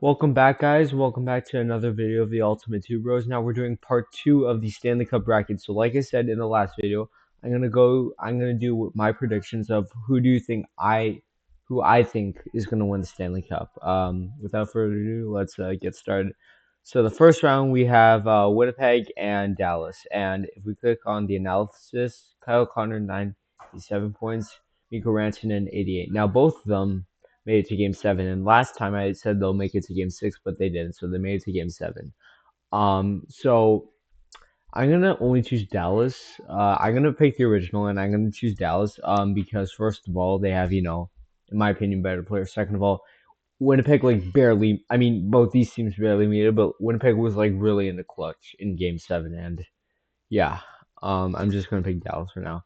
Welcome back, guys. Welcome back to another video of the Ultimate Two Bros. Now we're doing part two of the Stanley Cup bracket. So, like I said in the last video, I'm gonna do my predictions of who I think is gonna win the Stanley Cup. Without further ado, let's get started. So the first round we have Winnipeg and Dallas, and if we click on the analysis, Kyle Connor 97 points, Mikko Rantanen 88. Now both of them made it to game seven. And last time I said they'll make it to game six, but they didn't. So they made it to game seven. So I'm gonna only choose Dallas. I'm gonna pick the original, and I'm gonna choose Dallas. Because first of all, they have in my opinion, better players. Second of all, Winnipeg like barely. I mean, both these teams barely made it, but Winnipeg was like really in the clutch in game seven, and yeah. I'm just gonna pick Dallas for now.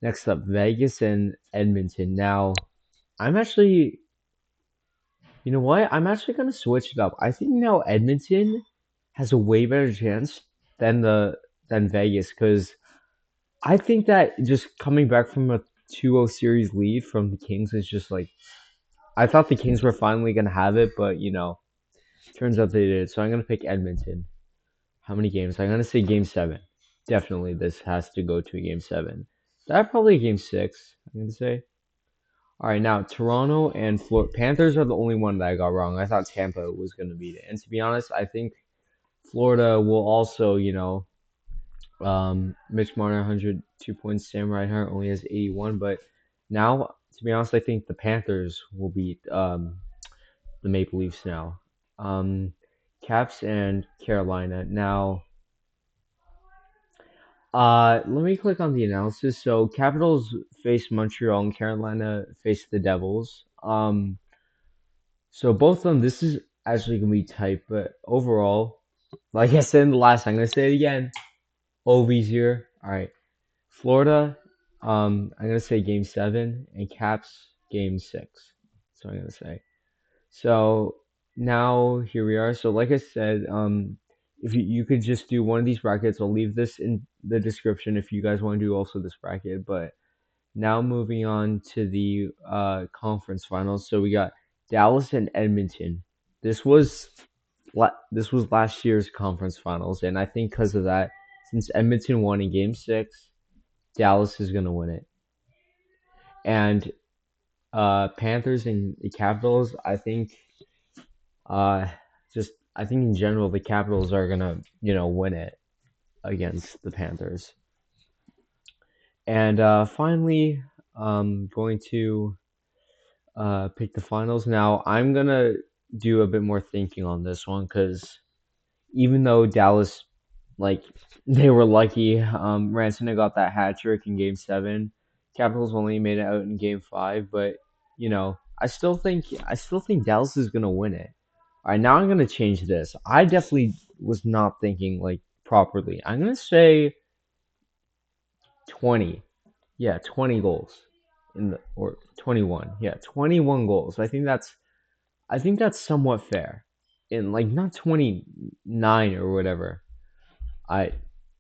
Next up, Vegas and Edmonton. Now, I'm actually You know what? I'm actually gonna switch it up. I think now Edmonton has a way better chance than Vegas because I think that just coming back from a 2-0 series lead from the Kings is just like I thought the Kings were finally gonna have it, but turns out they did. So I'm gonna pick Edmonton. How many games? I'm gonna say game seven. Definitely this has to go to a game seven. That probably a game six, I'm gonna say. All right, now Toronto and Florida Panthers are the only one that I got wrong. I thought Tampa was going to beat it, and to be honest, I think Florida will also, Mitch Marner 102 points. Sam Reinhart only has 81, but now, to be honest, I think the Panthers will beat the Maple Leafs now. Um, Caps and Carolina now. Let me click on the analysis. So Capitals face Montreal and Carolina face the Devils. So both of them, this is actually gonna be tight, but overall, like I said in the last, I'm gonna say it again. OV's here. All right, Florida. I'm gonna say game seven and Caps game six. So I'm gonna say. So now here we are. So like I said, if you could just do one of these brackets, I'll leave this in the description if you guys want to do also this bracket. But now moving on to the conference finals. So we got Dallas and Edmonton. This was this was last year's conference finals, and I think because of that, since Edmonton won in Game Six, Dallas is gonna win it. And Panthers and the Capitals, I think uh I think in general the Capitals are gonna win it against the Panthers. And finally, going to pick the finals. Now, I'm gonna do a bit more thinking on this one because even though Dallas, like, they were lucky, Rantanen got that hat trick in Game Seven. Capitals only made it out in Game Five, but I still think Dallas is gonna win it. All right, now I'm gonna change this. I definitely was not thinking like properly. I'm gonna say 20. Yeah, 20 goals or 21. Yeah, 21 goals. I think that's somewhat fair. In like not 29 or whatever. I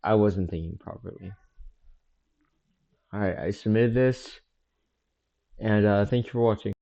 I wasn't thinking properly. All right, I submitted this and thank you for watching.